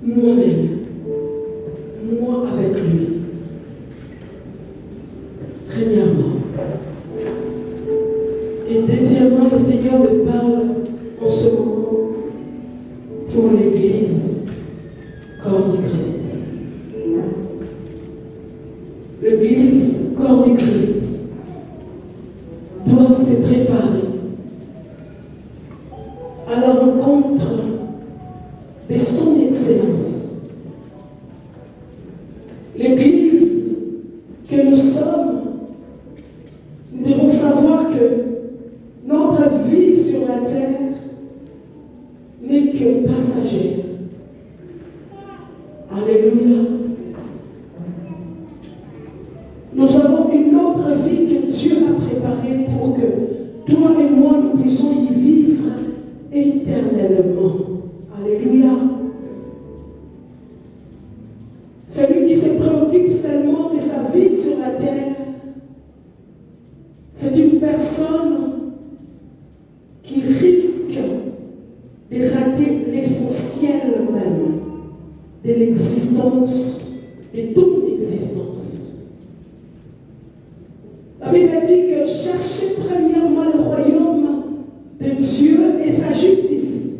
moi-même, moi avec lui. Premièrement. Et deuxièmement, le Seigneur me parle en ce moment pour l'Église, corps du Christ. L'Église, corps du Christ, doit se préparer à la rencontre de son Excellence. L'Église que nous sommes, nous devons savoir que notre vie sur la terre n'est que passagère. Alléluia. Nous avons une autre vie que Dieu a préparée pour que toi et moi nous puissions y vivre éternellement. Alléluia. Celui qui se préoccupe seulement de sa vie sur la terre, c'est une personne qui risque de rater l'essentiel même de l'existence, de ton existence. La Bible dit que cherchez premièrement le royaume de Dieu et sa justice.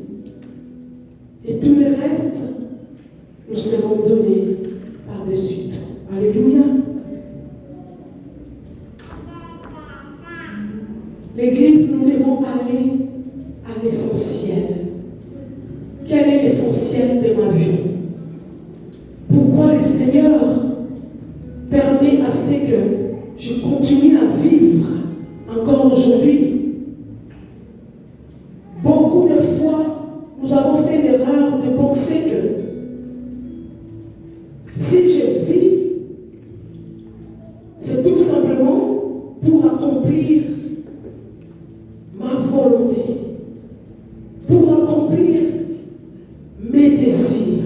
Et tout le reste, nous serons donnés par-dessus tout. Alléluia. L'Église, nous devons aller à l'essentiel. Quel est l'essentiel de ma vie? Pourquoi le Seigneur permet à ce que je continue à vivre encore aujourd'hui? Beaucoup de fois, nous avons fait l'erreur de penser que si je vis, c'est tout simplement pour accomplir ma volonté, pour accomplir mes désirs,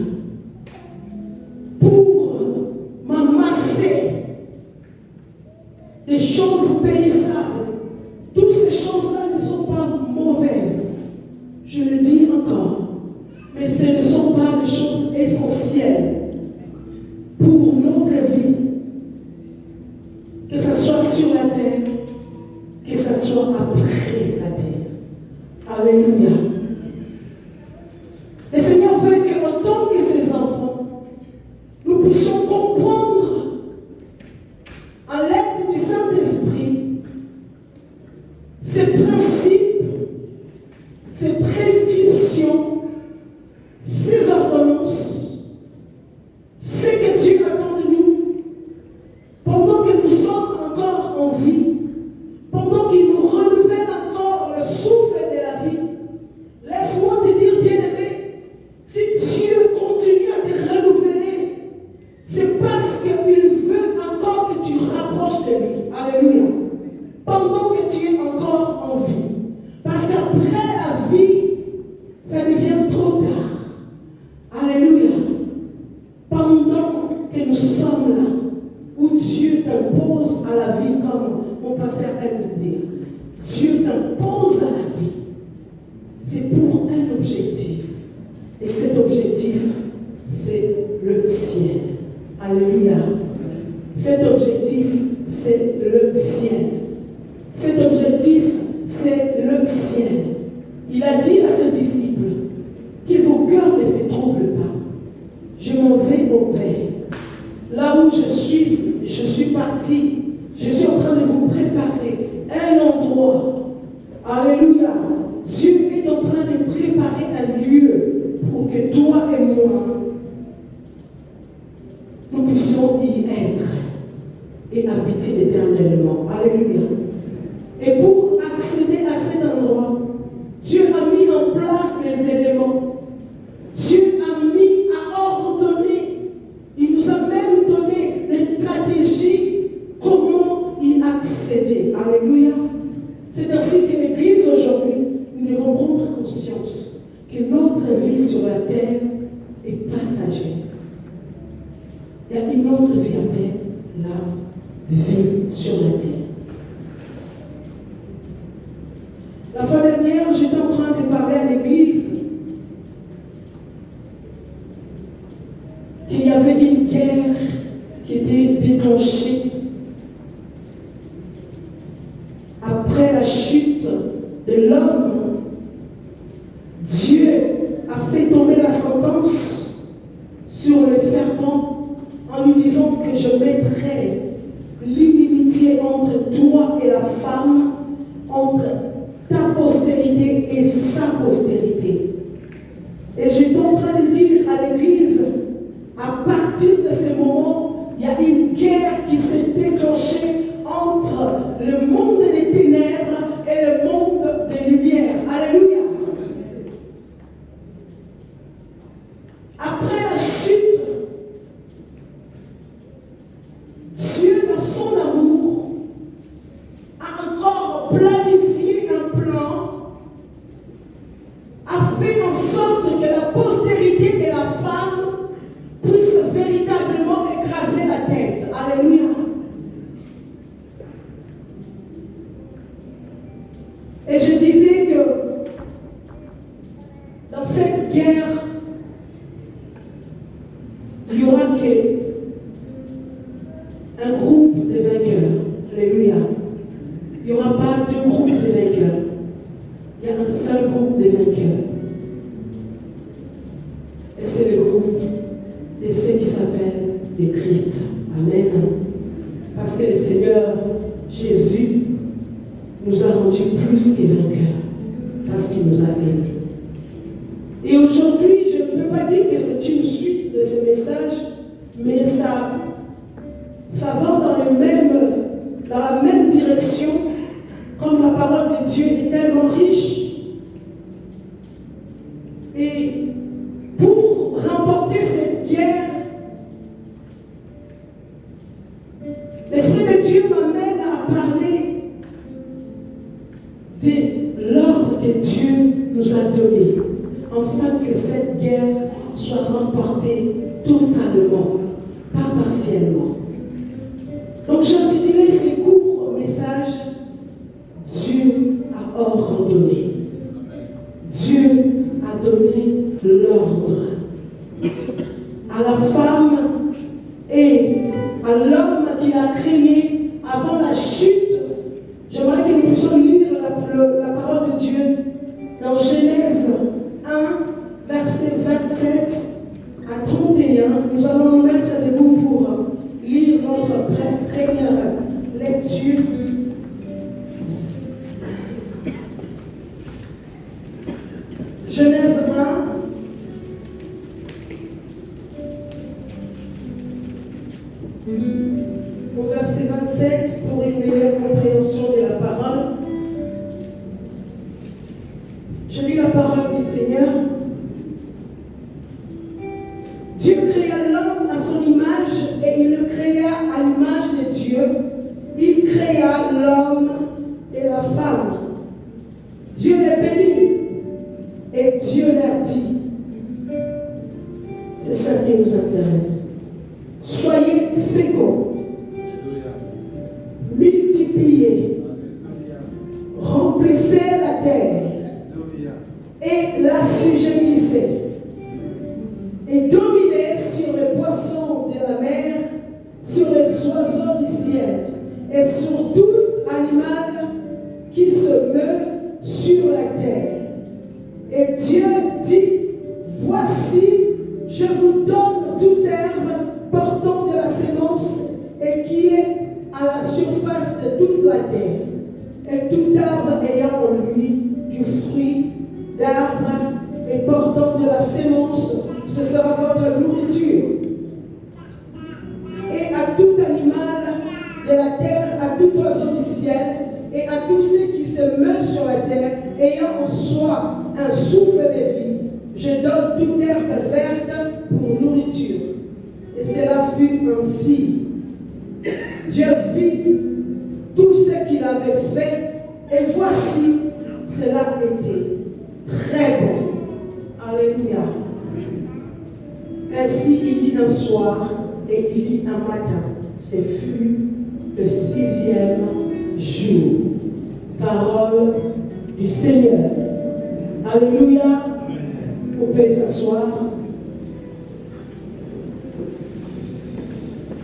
pour m'amasser des choses périssables. Toutes ces choses-là ne sont pas mauvaises. Je le dis encore. Mais ce ne sont pas des choses essentielles pour notre vie. Que ce soit sur la terre, que ce soit après la terre. Alléluia. Le Seigneur veut qu'en tant que ses enfants, nous puissions comprendre à l'aide du Saint-Esprit ces principes, ces prescriptions, ces ordonnances, ce que Dieu attend de nous pendant que nous sommes encore en vie, pendant qu'il nous renouvelle encore le souffle de la vie. Laisse-moi te dire, bien-aimé, si Dieu continue à te renouveler, c'est parce qu'il veut encore que tu rapproches de lui. Alléluia. Pendant que tu es encore en vie. Parce qu'après la vie, ça devient trop tard. Alléluia. Pendant que nous sommes là, où Dieu t'impose à la vie, comme mon pasteur aime le dire, Dieu t'impose à la vie. C'est pour un objectif. Et cet objectif, c'est le ciel. Alléluia. Cet objectif, c'est le ciel. Cet objectif, c'est le ciel. Il a dit à ses disciples que vos cœurs ne se troublent pas. Je m'en vais au Père. Là où je suis parti. Je suis en train de vous préparer un endroit. Alléluia. Dieu est en train de préparer un lieu pour que toi et moi, nous puissions y être et habiter éternellement. Alléluia. Et pour accéder à cet endroit, Dieu a mis en place les éléments. Dieu a mis à ordonner. Il nous a même donné des stratégies comment y accéder. Alléluia. C'est ainsi que l'Église aujourd'hui, nous devons prendre conscience que notre vie sur la terre est passagère. Il y a une autre vie après la vie sur la terre. La fois dernière, j'étais en train de parler à l'église de l'homme, Dieu a fait tomber la sentence sur le serpent en lui disant que je mettrai l'inimitié entre toi et la femme, entre ta postérité et sa postérité. Et j'étais en train de dire à l'Église, à partir de ce moment, il y a une guerre qui s'est déclenchée entre le monde des ténèbres et le monde des lumières. Alléluia. Après la chute, Dieu, dans son amour, a encore planifié un plan, a fait en sorte que la postérité de la femme puisse véritablement écraser la tête. Alléluia. Et je disais que dans cette guerre, il n'y aura qu'un groupe de vainqueurs. Alléluia. Il n'y aura pas deux groupes de vainqueurs. Il y a un seul groupe de vainqueurs. Et c'est le groupe de ceux qui s'appellent les Christ. Amen. Parce que le Seigneur Jésus nous a rendus plus que vainqueurs. Parce qu'il nous a aimés. Et aujourd'hui, je ne peux pas dire que c'est une suite de ces messages, mais ça va dans la même direction, comme la parole de Dieu est tellement riche. Et pour remporter cette guerre, l'Esprit de Dieu m'amène à parler de l'ordre que Dieu nous a donné, afin que cette guerre soit remportée totalement, pas partiellement. Donc j'intitulais ces courts messages « Dieu a ordonné ». Dieu a donné l'ordre à la femme et à l'homme qu'il a créé avant la chute. J'aimerais que nous puissions lire la parole de Dieu dans Genèse 1, verset 27 à 31. Nous allons nous mettre debout pour lire notre première lecture. Genèse 1, au verset 27, pour une meilleure compréhension de la parole. Je lis la parole du Seigneur. Dieu créa l'homme à son image et il le créa à l'image de Dieu. Il créa l'homme et la femme. Dieu les bénit et Dieu leur dit, c'est ça qui nous intéresse, soyez féconds, multipliez, remplissez la terre et l'assujettissez et dominez sur les poissons de la mer, sur les oiseaux du ciel et sur tout animal qui se meut sur la terre. Et Dieu dit, voici, je vous donne toute herbe portant de la sémence et qui est à la surface de toute la terre, et tout arbre ayant en lui du fruit d'arbre et portant de la sémence, ce sera votre nourriture. Et à tout animal de la terre, à tout oiseau du ciel, et à tous ceux qui se meuvent sur la terre, ayant en soi un souffle de vie, je donne toute herbe verte pour nourriture. Et cela fut ainsi. Dieu vit tout ce qu'il avait fait, et voici, cela était très bon. Alléluia. Ainsi il y un soir et il y un matin. Ce fut le 6e jour. Parole du Seigneur. Alléluia. Vous pouvez s'asseoir.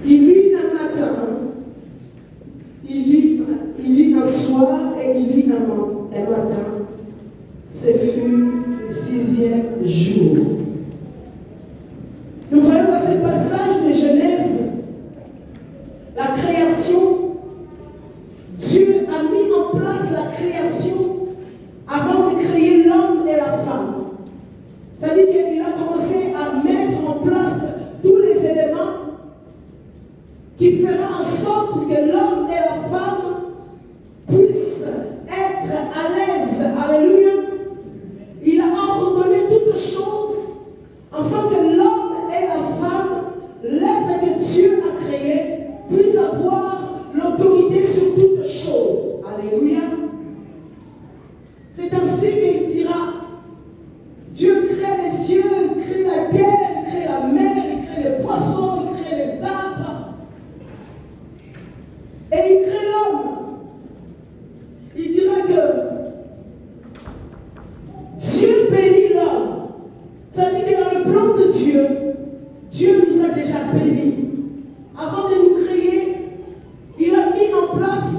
Il y eut un matin, il y eut un soir et il y eut un matin. Ce fut le 6e jour. Nous voyons dans ce passage de Genèse, la création. Dieu a mis en place la création avant de créer l'homme et la femme. C'est-à-dire qu'il a commencé à mettre en place tous les éléments qui feront en sorte que l'homme et la femme puissent être à l'aise. Alléluia. Il a ordonné toutes choses afin que l'homme et la femme, l'être que Dieu a créé, puissent avoir l'autorité sur toutes choses. Alléluia. C'est ainsi qu'il dira, Dieu crée les cieux, il crée la terre, il crée la mer, il crée les poissons, il crée les arbres. Et il crée l'homme. Il dira que Dieu bénit l'homme. Ça veut dire que dans le plan de Dieu, Dieu nous a déjà bénis. Avant de nous créer, il a mis en place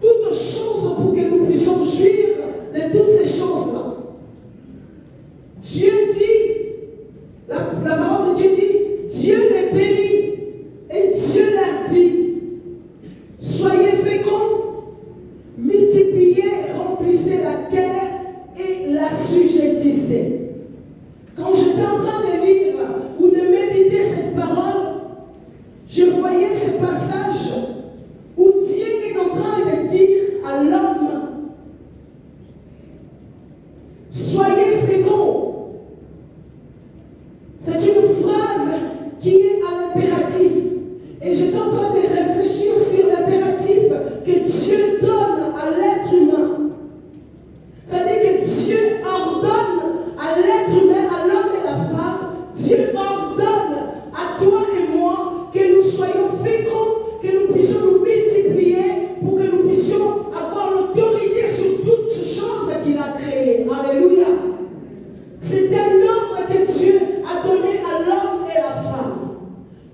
toutes choses pour que nous puissions jouir de toutes ces choses-là. Dieu dit, la parole de Dieu dit, Dieu les bénit. Et Dieu leur dit, soyez féconds, multipliez, remplissez la terre et l'assujettissez. Quand j'étais en train de lire ou de méditer cette parole, je voyais ce passage où Dieu est en train de dire à l'homme, soyez féconds. C'est une phrase qui est à l'impératif. Et j'étais en train de réfléchir sur l'impératif que Dieu donne à l'être humain. C'est-à-dire que Dieu ordonne à l'être humain, à l'homme et la femme, Dieu ordonne à toi et moi que nous soyons féconds, que nous puissions nous multiplier pour que nous puissions avoir l'autorité sur toutes ces choses qu'il a créées. Alléluia. C'est un ordre que Dieu a donné à l'homme et la femme.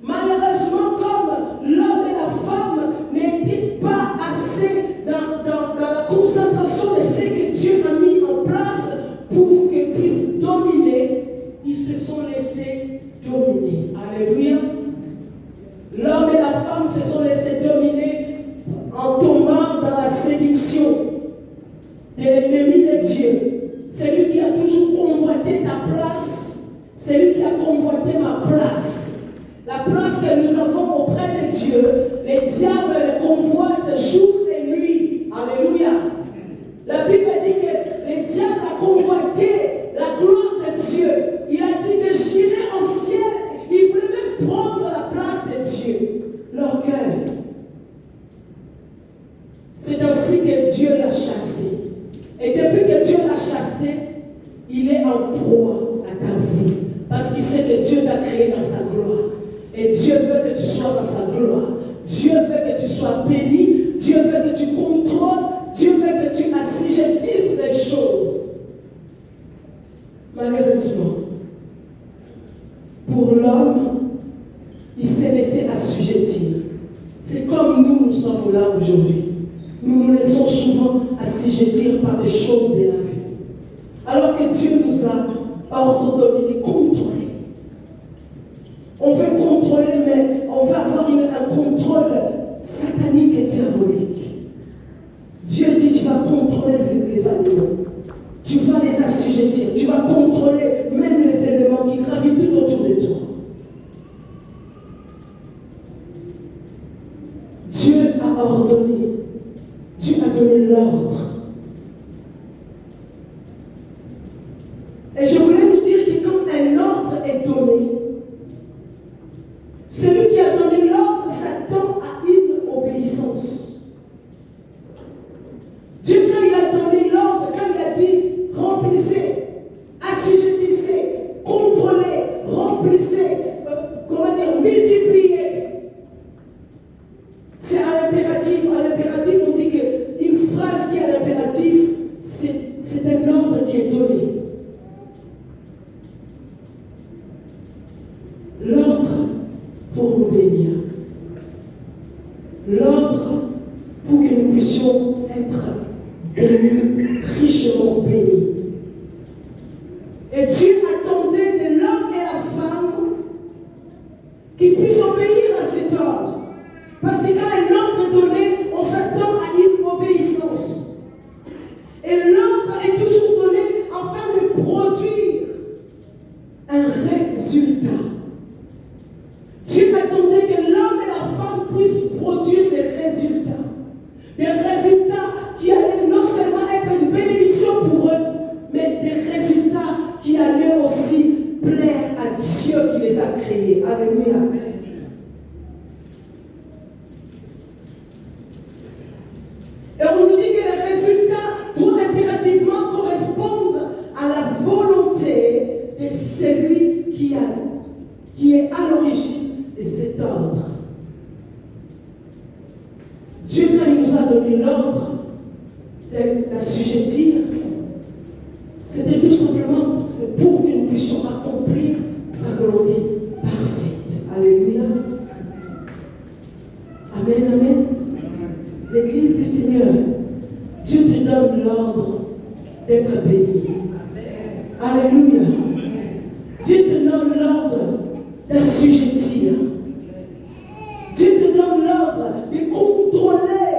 Malheureusement, comme l'homme et la femme n'étaient pas assez dans la concentration de ce que Dieu a mis en place pour qu'ils puissent dominer, ils se sont laissés dominer. Alléluia. L'homme et la femme se sont laissés dominer en tombant dans la séduction de l'ennemi de Dieu. Celui qui a toujours convoité ta place, celui qui a convoité ma place. La place que nous avons auprès de Dieu, les diables le convoitent jour et nuit. Alléluia. La Bible dit que les diables ont convoité la gloire de Dieu. Il a dit que j'irai au ciel. Il voulait même prendre la place de Dieu. L'orgueil. C'est ainsi que Dieu l'a chassé. Et depuis que Dieu l'a chassé, il est en proie à ta vie. Parce qu'il sait que Dieu t'a créé dans sa gloire. Et Dieu veut que tu sois dans sa gloire. Dieu veut que tu sois béni. Dieu veut que tu contrôles. Dieu veut que tu assujettisses les choses. Malheureusement, pour l'homme, il s'est laissé assujettir. C'est comme nous sommes là aujourd'hui. Nous nous laissons souvent assujettir par des choses de la vie. Alors que Dieu nous a ordonné de contrôler. On veut contrôler, mais on va avoir un contrôle satanique et diabolique. Dieu dit, tu vas contrôler les animaux. Tu vas les assujettir. Tu vas contrôler même les éléments qui gravitent tout autour de toi. Dieu a ordonné. Dieu a donné l'ordre. Et je voulais nous dire que quand un ordre est donné, celui qui a donné l'ordre s'attend à une obéissance. Dieu, quand il a donné l'ordre, quand il a dit remplissez, assujettissez, contrôlez, remplissez, multipliez, c'est à l'impératif. À l'impératif, on dit qu'une phrase qui est à l'impératif, c'est un ordre qui est donné. L'ordre pour nous bénir. L'ordre pour que nous puissions être bénis, richement bénis. Et Dieu attendait de l'homme et la femme qu'ils puissent obéir à cet ordre. Parce que quand un ordre est donné, on s'attend à une obéissance. Et l'ordre est toujours donné afin de produire un résultat. Dieu attendait que l'homme et la femme puissent produire des résultats. Des résultats qui allaient non seulement être une bénédiction pour eux, mais des résultats qui allaient aussi plaire à Dieu qui les a créés. Alléluia. Et on nous dit que les résultats doivent impérativement correspondre à la volonté de celui qui est à l'origine de cet ordre. Dieu, quand il nous a donné l'ordre de l'assujettir, c'était tout simplement pour que nous puissions accomplir sa volonté parfaite. Alléluia. Amen, amen. L'Église du Seigneur, Dieu te donne l'ordre d'être béni. Alléluia. Dieu te donne l'ordre d'assujettir. Dieu te donne l'ordre de contrôler,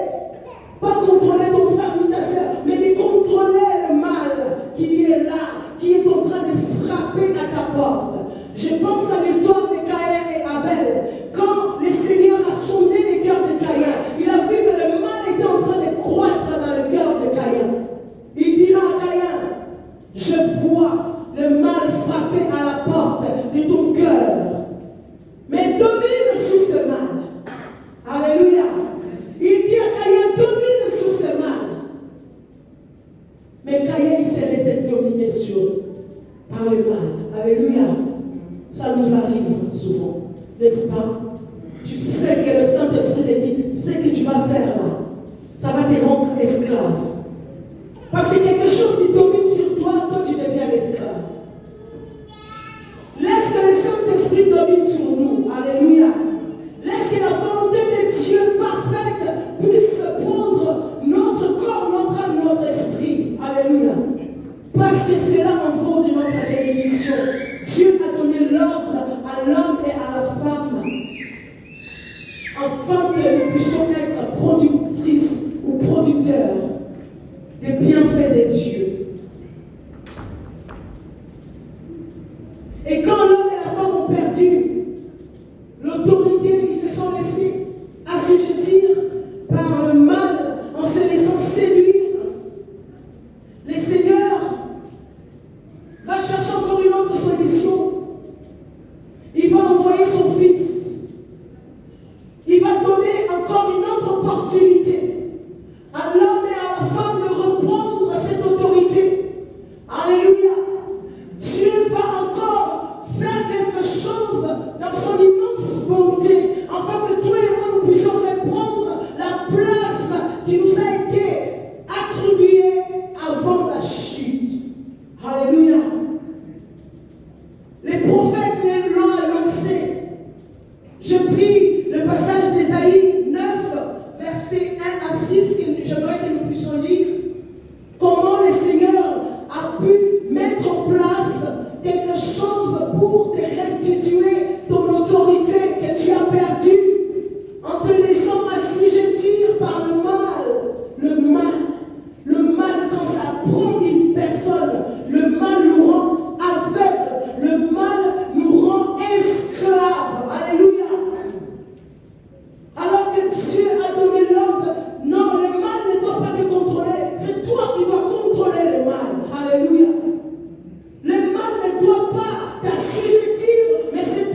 pas contrôler ton frère ni ta sœur, mais de contrôler le mal qui est là, qui est en train de frapper à ta porte. Je pense à l'histoire de Caïn et Abel. Quand le Seigneur a sondé les cœurs de Caïn, il a vu que le mal était en train de croître dans le cœur de Caïn. Il dira à Caïn, je vois le mal frapper à la porte de ton cœur, mais domine sur ce mal. Alléluia. Il dit à Caïn, domine sur ce mal. Mais Caïn, il s'est laissé dominer par le mal. Alléluia. Ça nous arrive souvent, n'est-ce pas? Tu sais que le Saint-Esprit te dit, ce que tu vas faire là, ça va te rendre esclave. Parce que quelque chose qui domine sur toi, toi tu deviens l'esclave. Laisse que le Saint-Esprit domine sur nous. Alléluia. Laisse que la volonté de Dieu parfaite puisse prendre notre corps, notre âme, notre esprit. Alléluia. Parce que c'est là en vaut de notre bénédiction. Dieu a donné l'ordre à l'homme et à la femme afin que nous puissions être productrices ou producteurs des bienfaits de Dieu. Et quand l'homme et la femme ont perdu l'autorité, ils se sont laissés assujettir par le mal en se laissant séduire. Le Seigneur va chercher encore une autre solution. Il va envoyer son Fils. Il va donner encore une autre opportunité à l'homme et à la femme de reprendre cette autorité. Alléluia. Dieu va encore faire quelque chose dans son immense bonté, afin que toi et moi nous puissions reprendre la place qui nous a été attribuée avant la chute. Alléluia. Les prophètes l'ont annoncé. Je prie le passage d'Ésaïe 9, versets 1 à 6, que j'aimerais que nous puissions lire. Comment le Seigneur a pu mettre en place quelque chose pour te restituer ton autorité que tu as perdue en te laissant assujettir par le mal. Le mal quand ça prend une personne, le mal nous rend aveugles, le mal nous rend esclaves. Alléluia. Alors que Dieu a donné l'ordre, non, le mal ne doit pas te contrôler, c'est toi qui dois contrôler le mal. Alléluia. Le mal ne doit pas t'assujettir, mais c'est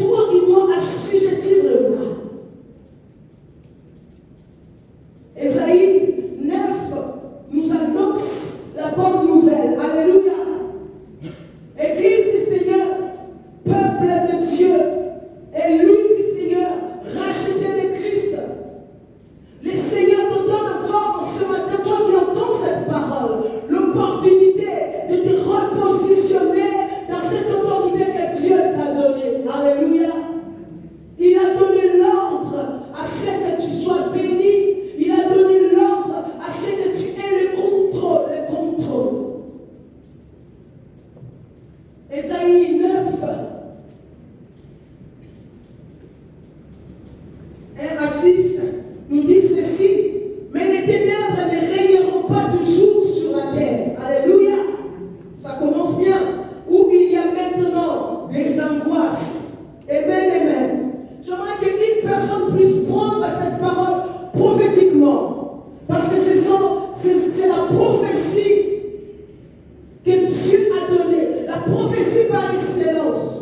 la prophétie par excellence.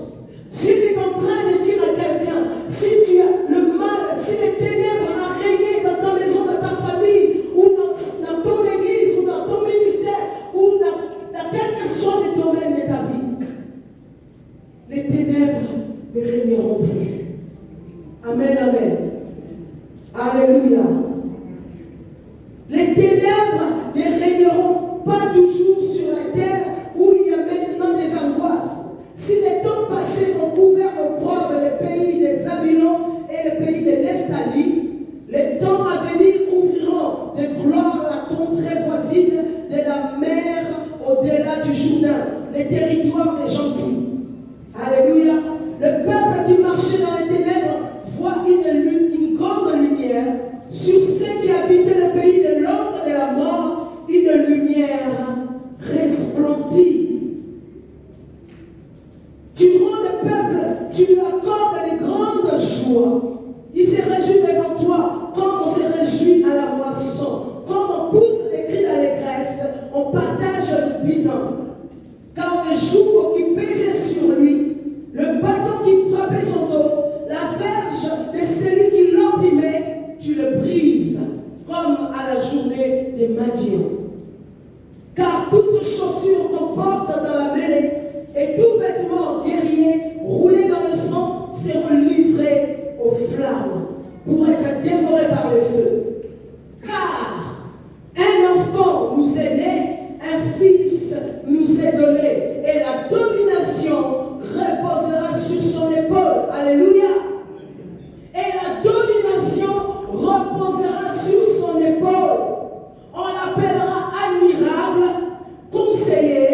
Dieu est en train de dire à quelqu'un, si tu as le mal, si les ténèbres ont régné dans ta maison, dans ta famille, ou dans ton église, ou dans ton ministère, ou dans quel que soit les domaines de ta vie, les ténèbres ne régneront plus. Amen, amen. Alléluia. Les ténèbres ne régneront pas toujours sur la terre où il y a maintenant des angoisses. Si les temps passés ont couvert au propre les pays des Zabulon et les pays de Nephtali, les temps à venir couvriront de gloire la contrée voisine de la mer au-delà du Jourdain, les territoires des gentils. Alléluia. Le peuple qui marchait dans les ténèbres voit une grande lumière. Sur ceux qui habitaient le pays de l'ombre et de la mort, une lumière resplendit. Tu rends le peuple, tu lui accordes de grandes joies. Il se réjouit devant toi, comme on se réjouit à la moisson. Comme on pousse les cris d'allégresse, on partage le butin. Car le joug qui pesait sur lui, le bâton qui frappait son dos, la verge de celui qui l'opprimait, tu le brises, comme à la journée des Madian. Car toute chaussure qu'on porte dans la mêlée et tout vêtement guerrier roulé dans le sang seront livrés aux flammes pour être dévorés par le feu. Car un enfant nous est né, un fils nous est donné, et la domination reposera sur son épaule. Alléluia. Et la domination reposera sur son épaule. On l'appellera admirable, conseiller,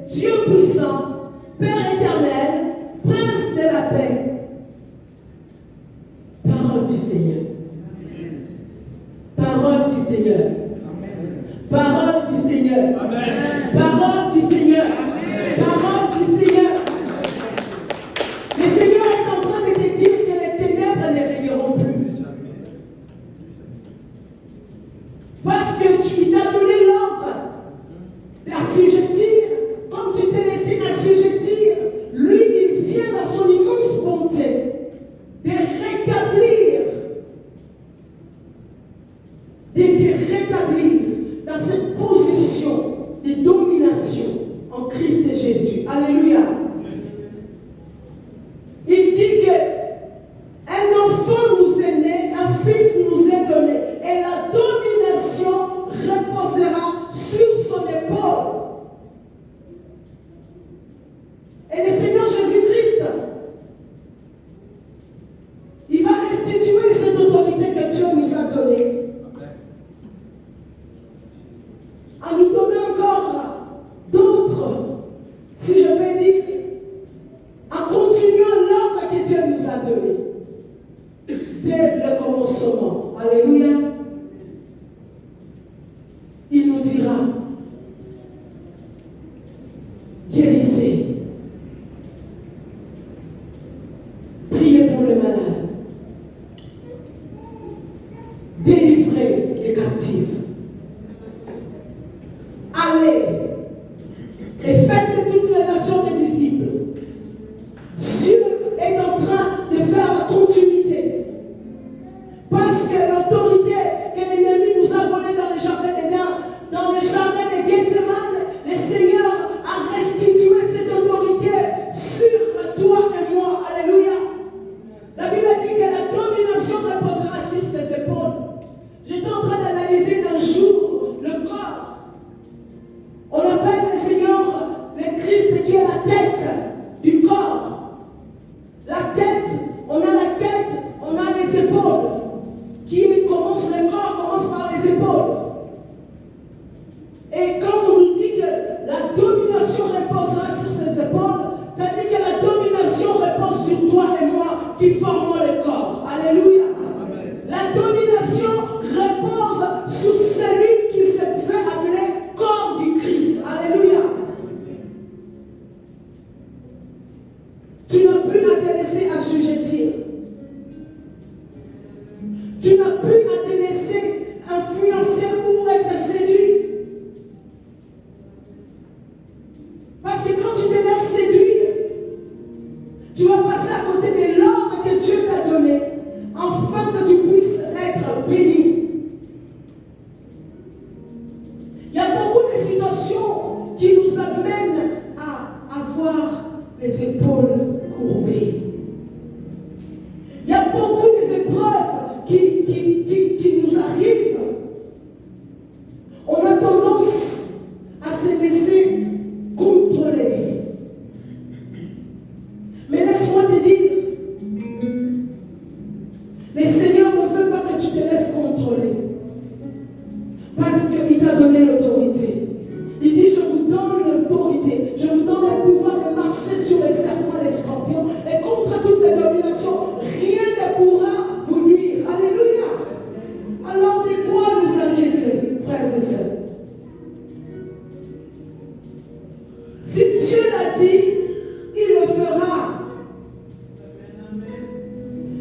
Dieu puissant, Père éternel, Prince de la paix. Parole du Seigneur. Parole du Seigneur. Parole du Seigneur. Parole du Seigneur. Parole du Seigneur. Le Seigneur est en train de te dire que les ténèbres ne régneront plus. Parce que tu t'as donné l'ordre d'assujettir, comme tu t'es laissé assujettir. Lui, il vient dans son immense bonté de rétablir, dans cette position de domination en Christ Jésus. Alléluia. Il dit que un enfant nous est né, un fils nous est donné, et la domination reposera sur son épaule. Et le Seigneur Jésus-Christ, il va restituer cette autorité que Dieu nous a donnée. En nous donnant encore d'autres, si je peux dire, en continuant l'ordre que Dieu nous a donné dès le commencement. Alléluia. Il nous dira, guérissez, priez pour les malades, délivrez les captifs. Allez et faites de toutes les nations des disciples. Dieu est en train de faire la continuité. Parce que l'autorité que l'ennemi nous a volée dans le jardin d'Éden, dans le jardin de Gethsemane, le Seigneur a restitué cette autorité sur toi et moi. Alléluia. La Bible dit que la domination reposera sur ses épaules. J'étais en train d'analyser un jour le corps. On appelle le Seigneur le Christ qui est la tête du corps. La tête, on a la tête, on a les épaules. Le corps commence par les épaules. Et quand on nous dit que la domination reposera sur ses épaules, ça veut dire que la domination repose sur toi et moi qui formons le corps. Alléluia. Amen. La domination repose sur celui qui se fait appeler corps du Christ. Alléluia. Tu n'as plus à te laisser assujettir. Tu n'as plus à te laisser influencer ou être séduit. Parce que quand tu te laisses Tu vas passer à côté de l'ordre que Dieu t'a donné, afin que tu puisses être béni. Il y a beaucoup de situations qui nous amènent à avoir les épaules courbées. Il y a beaucoup d'épreuves qui nous arrivent. On a tendance à se laisser contrôler. Mais laisse-moi te dire, le Seigneur ne veut pas que tu te laisses contrôler. Parce qu'il t'a donné l'autorité. Il dit, je vous donne l'autorité, je vous donne le pouvoir de marcher sur les serpents et les scorpions, et contre toutes les dominations, rien ne pourra vous nuire. Alléluia. Alors de quoi nous inquiéter, frères et sœurs? Si Dieu l'a dit, il le fera.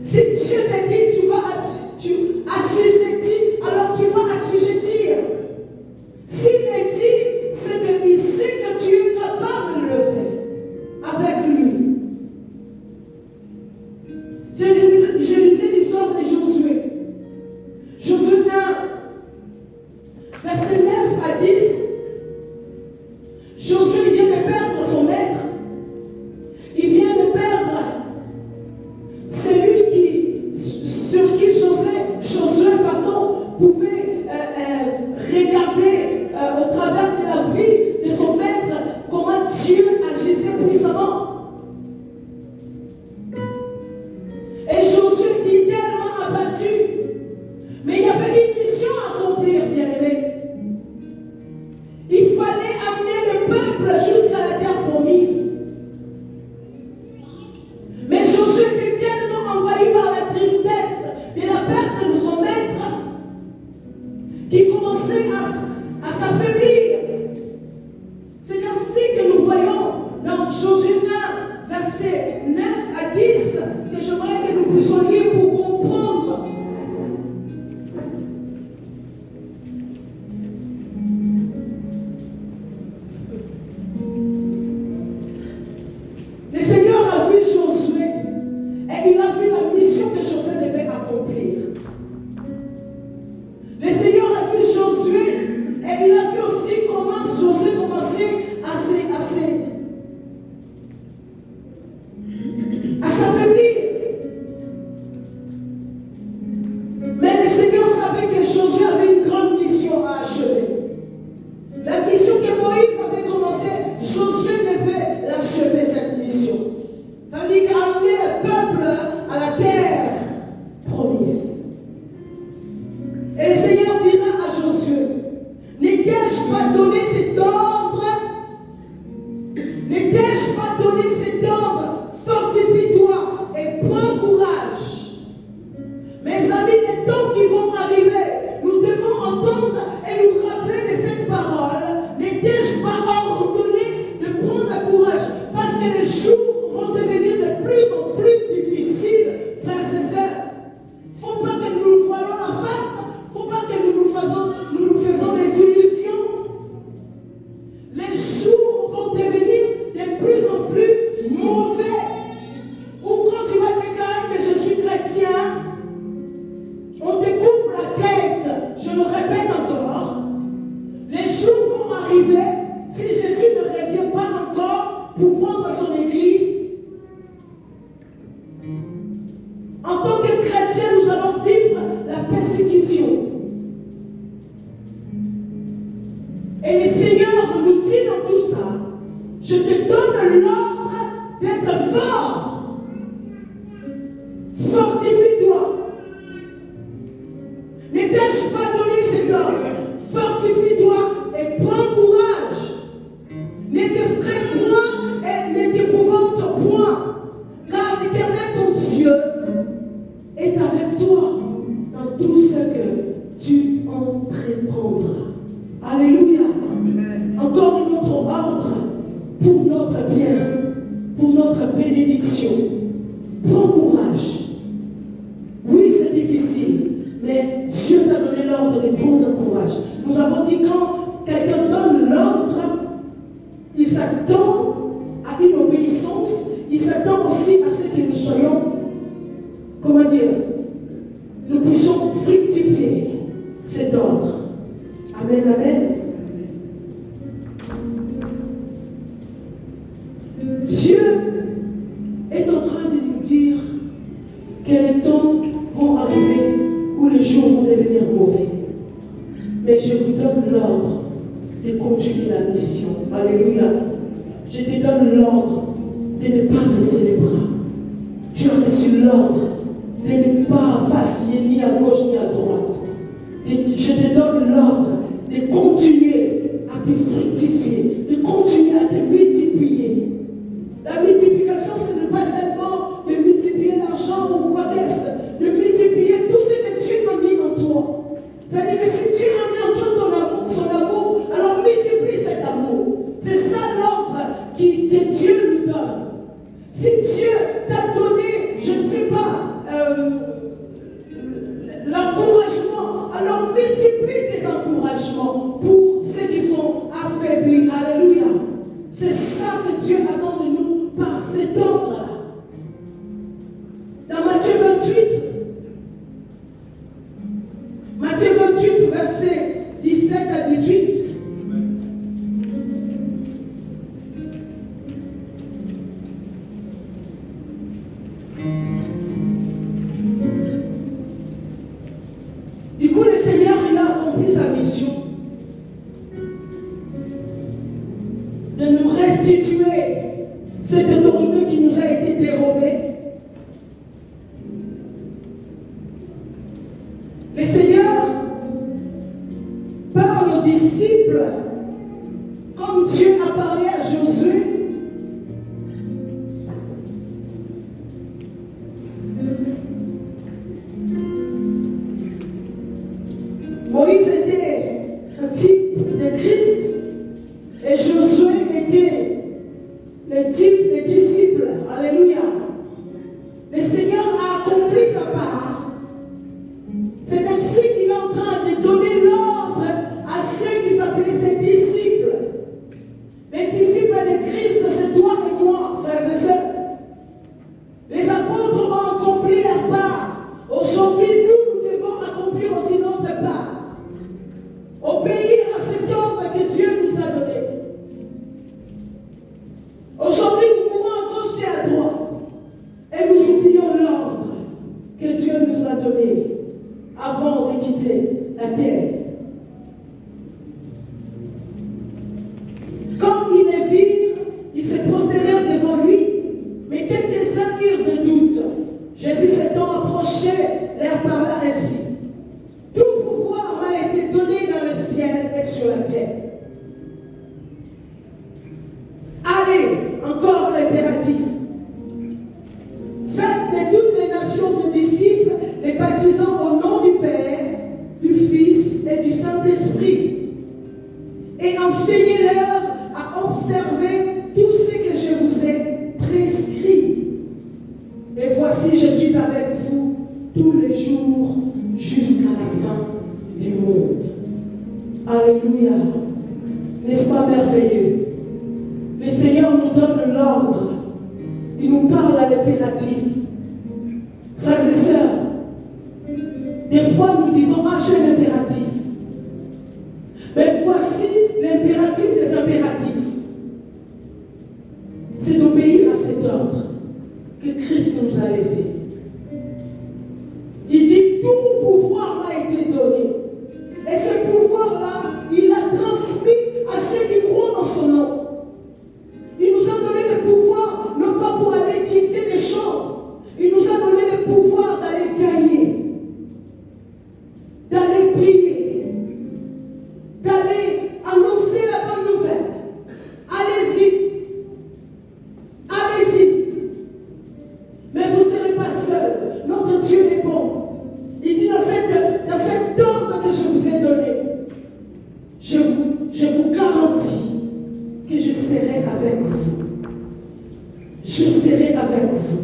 Si Dieu t'a dit, tu assujettis, alors tu vas assujettir. S'il est dit, c'est qu'il sait que tu es capable de le faire avec lui. Je lisais l'histoire de Josué. Josué 1, verset 9 à 10. Josué vient de perdre son maître. Il vient de perdre celui sur qui Josué pouvait regarder au travers de la vie de son maître comment Dieu agissait puissamment. Et Josué était tellement abattu. Mais il y avait une mission à accomplir, bien-aimé. Il fallait amener le peuple jusqu'à la terre promise. Mais Josué était tellement envahi par la tristesse de la perte de son maître qu'il commençait à s'affaiblir. C'est ainsi que nous voyons dans Josué 1, verset 9 à 10, que j'aimerais que nous puissions lire pour comprendre. Le Seigneur a vu Josué et il a vu la mission que Josué devait accomplir. Le Seigneur a vu Josué et il a vu aussi comment Josué commençait à s'affaiblir. Mais le Seigneur savait que Josué avait une grande mission à achever. La mission que Moïse avait commencée, Josué devait l'achever, cette mission. Ça veut dire qu'amener le peuple à la terre promise. Et le Seigneur dira à Josué, ne t'ai-je pas donné cet ordre? Ne t'ai-je pas donné cet ordre? Fortifie-toi et prends courage. Mes amis, les temps qui vont arriver, nous devons entendre et nous rappeler de cette parole. Ne t'ai-je pas ordonné de prendre courage? Parce que les jours vont devenir de plus en plus difficiles, frères et sœurs. Il ne faut pas que nous nous voilons la face. Il ne faut pas que nous nous faisons des illusions. Les jours vont devenir de plus en plus mauvais. Ou quand tu vas déclarer que je suis chrétien, on te coupe la tête. Je le répète encore. Les jours vont arriver si Jésus ne revient pas encore pour prendre son église. En tant que chrétien, nous allons vivre la persécution. Et le Seigneur nous dit dans tout ça, je te donne l'ordre d'être fort. Fortifie-toi. Ne t'ai-je pas donné cet ordre? Fortifie-toi et prends courage. Ne t'effraie point et ne t'épouvante point. Car l'Éternel ton Dieu est avec toi dans tout ce que tu entreprendras. Alléluia. Amen. Encore un autre ordre pour notre bien, pour notre bénédiction. Prends courage. Oui, c'est difficile, mais Dieu t'a donné l'ordre de prendre courage. Nous avons dit quand quelqu'un donne l'ordre, il s'attend à une obéissance, il s'attend s'attend aussi à ce que nous soyons, comment dire, nous puissions fructifier cet ordre. Amen, amen. Dieu est en train de nous dire que les temps vont arriver où les jours vont devenir mauvais. Mais je vous donne l'ordre de continuer la mission. Alléluia. Je te donne l'ordre de ne pas baisser les bras. Tu as reçu l'ordre de ne pas vaciller ni à gauche ni à droite. Je te donne l'ordre de continuer à te fructifier, de continuer à te multiplier. La multiplication, ce n'est pas seulement de multiplier l'argent ou quoi qu'est-ce, de multiplier tout ce que Dieu a mis en toi. C'est-à-dire que si Dieu a mis en toi son amour, alors multiplie cet amour. C'est ça l'ordre que Dieu nous donne. Si Dieu t'a donné, je ne sais pas, l'encouragement, alors multiplie tes encouragements pour ceux qui sont affaiblis. Alléluia. C'est ça que Dieu attend de nous par cet ordre-là. Dans Matthieu 28, versets 17 à 18. Du coup, le Seigneur, il a accompli sa mission de nous restituer cette autorité qui nous a été dérobée. Le Seigneur parle aux disciples comme Dieu a parlé à Josué. Moïse était un type de Christ et Josué était le type des disciples. Alléluia. Le Seigneur a accompli sa part. C'est ainsi qu'il est en train de donner l'ordre à ceux qui s'appelaient ses disciples. Les disciples de Christ, c'est toi et moi, frères et sœurs. Les apôtres ont accompli leur part. Aujourd'hui, nous devons accomplir aussi notre part. Obéir à cet ordre que Dieu nous a donné. Aujourd'hui, nous courons à gauche et à droite. Et nous oublions l'ordre que Dieu nous a donné avant de quitter la terre. Quand ils les virent, ils se prosternèrent devant lui, mais quelques-uns eurent de doute. Jésus s'étant approché, leur parla ainsi. Tout pouvoir m'a été donné dans le ciel et sur la terre. Allez, encore l'impératif. Faites de toutes les nations de disciples, les baptisant au nom du Père, du Fils et du Saint-Esprit. Et enseignez-leur à observer tout ce que je vous ai prescrit. Et voici, je suis avec vous tous les jours jusqu'à la fin du monde. Alléluia. N'est-ce pas merveilleux? Le Seigneur nous donne l'ordre. Il nous parle à l'impératif. Frères et sœurs, des fois nous disons, ah, j'ai l'impératif. Mais voici l'impératif des impératifs. C'est d'obéir à cet ordre que Christ nous a laissé. Il dit, tout pouvoir m'a été donné. Et ce pouvoir-là, il l'a transmis à ceux qui croient en son nom. Il nous a donné le pouvoir, non pas pour aller quitter des choses. Il nous a donné le pouvoir d'aller gagner, d'aller prier, d'aller annoncer la bonne nouvelle. Allez-y. Allez-y. Mais vous ne serez pas seuls. Notre Dieu est bon. Il dit dans cet ordre que je vous ai donné, je vous garantis que je serai avec vous. Je serai avec vous.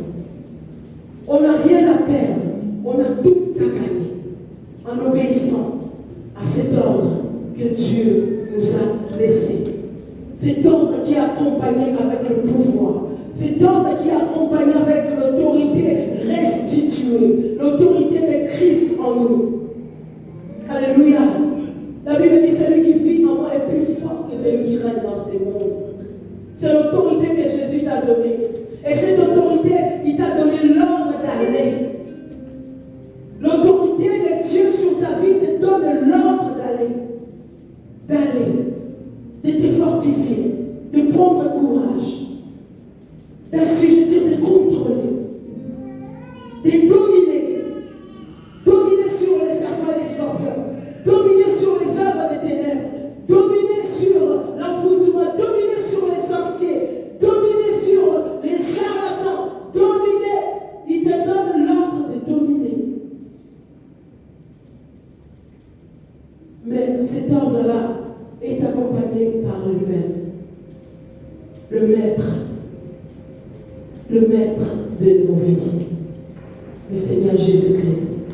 On n'a rien à perdre. On a tout à gagner en obéissant à cet ordre que Dieu nous a laissé. Cet ordre qui est accompagné avec le pouvoir. Cet ordre qui est accompagné accompagner avec l'autorité restituée, l'autorité de Christ en nous. Alléluia. La Bible dit celui qui vit en moi est plus fort que celui qui règne dans ce monde. C'est l'autorité que Jésus t'a donnée. Et cette autorité, il t'a donné l'ordre d'aller. L'autorité de Dieu sur ta vie te donne l'ordre d'aller, de te fortifier, de prendre courage, d'assujettir, de contrôler, de dominer sur les serpents et les scorpions, dominer sur les œuvres des ténèbres, dominer sur l'envoûtement, dominer sur les sorciers, dominer sur les charlatans, dominer. Il te donne l'ordre de dominer. Mais cet ordre-là est accompagné par lui-même. Le maître de nos vies, le Seigneur Jésus-Christ.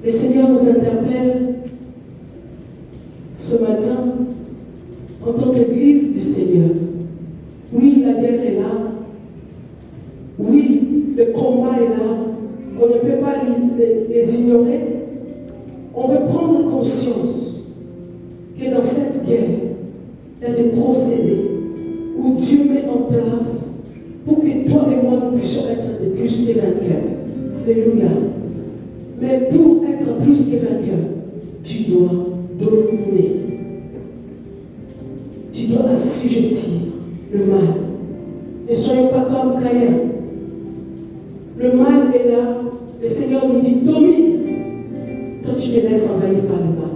Le Seigneur nous interpelle ce matin en tant qu'Église du Seigneur. Oui, la guerre est là. Oui, le combat est là. On ne peut pas les ignorer. On veut prendre conscience que dans cette guerre, il y a des procédés où Dieu met en place pour que toi et moi nous puissions être de plus que vainqueurs. Alléluia. Mais pour être plus que vainqueur, tu dois dominer. Tu dois assujettir le mal. Ne soyons pas comme Caïn. Le mal est là. Le Seigneur nous dit domine. Toi tu te laisses envahir par le mal.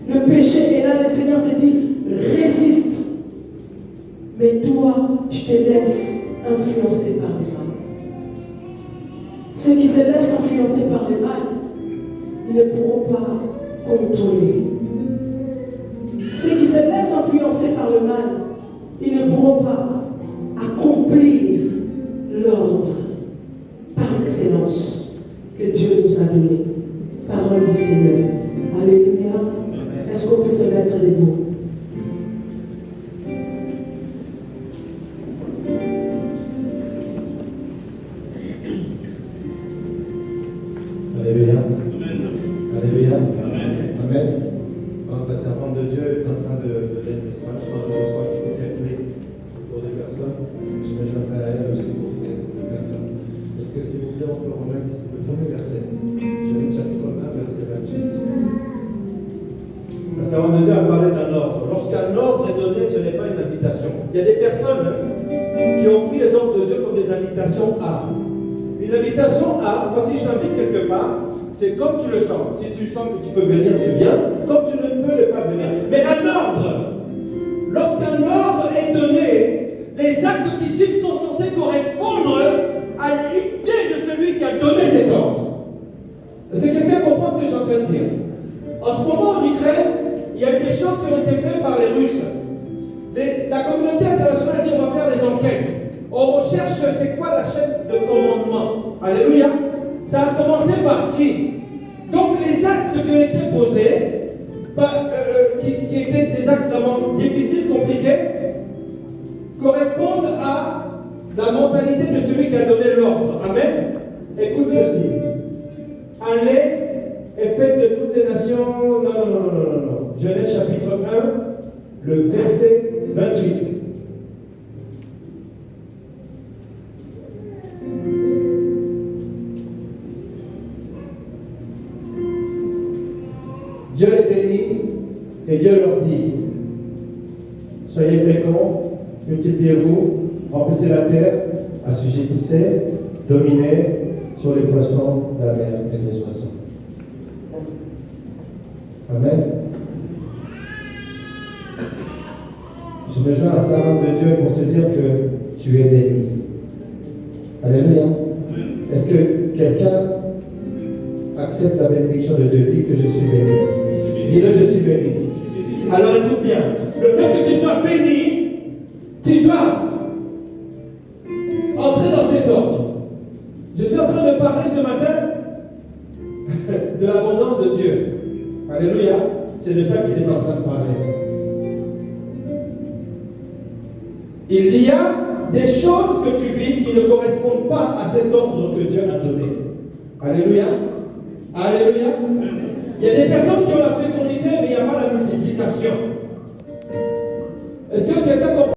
Le péché est là. Le Seigneur te dit résiste. Mais toi tu te laisses influencer par le mal. Ceux qui se laissent influencer par le mal, ils ne pourront pas contrôler. Ceux qui se laissent influencer par le mal, ils ne pourront pas accomplir l'ordre par excellence que Dieu nous a donné. Parole du Seigneur. Alléluia. Est-ce qu'on peut se mettre debout? Alléluia. Alléluia. Amen. Le servant de Dieu est en train de donner le message. Moi, je reçois qu'il faut qu'elle prie pour des personnes. Je me joindrai à elle aussi pour prier pour des personnes. Est-ce que, s'il vous plaît, on peut remettre le premier verset? Genèse chapitre 1, verset 28. Le servant de Dieu a parlé d'un ordre. Lorsqu'un ordre est donné, ce n'est pas une invitation. Il y a des personnes qui ont pris les ordres de Dieu comme des invitations à. Une invitation à, moi si je t'invite quelque part, c'est comme tu le sens. Si tu sens que tu peux venir, tu viens. Comme tu ne peux ne pas venir. Mais un ordre, lorsqu'un ordre est donné, les actes qui suivent sont censés correspondre à l'idée de celui qui a donné cet ordre. Est-ce que quelqu'un comprend ce que je suis en train de dire? En ce moment en Ukraine, il y a eu des choses qui ont été faites par les Russes. La communauté internationale dit on va faire des enquêtes. On recherche c'est quoi la chaîne de commandement. Alléluia. Ça a commencé par qui? Donc les actes qui ont été posés, qui étaient des actes vraiment difficiles, compliqués, correspondent à la mentalité de celui qui a donné l'ordre. Amen. Écoute ceci. Allez et faites de toutes les nations. Non. Genèse chapitre 1, le verset 28. Dieu les bénit et Dieu leur dit: soyez féconds, multipliez-vous, remplissez la terre, assujettissez, dominez sur les poissons de la mer et les oiseaux. Amen. Je me joins à la servante de Dieu pour te dire que tu es béni. Alléluia. Est-ce que quelqu'un accepte la bénédiction de Dieu? Dit que je suis béni. Dis-le, je suis béni. Alors écoute bien. Le fait que tu sois béni, tu dois entrer dans cet ordre. Je suis en train de parler ce matin de l'abondance de Dieu. Alléluia. C'est de ça qu'il est en train de parler. Il y a des choses que tu vis qui ne correspondent pas à cet ordre que Dieu a donné. Alléluia. Alléluia. Il y a des personnes qui ont la fécondité, mais il n'y a pas la multiplication.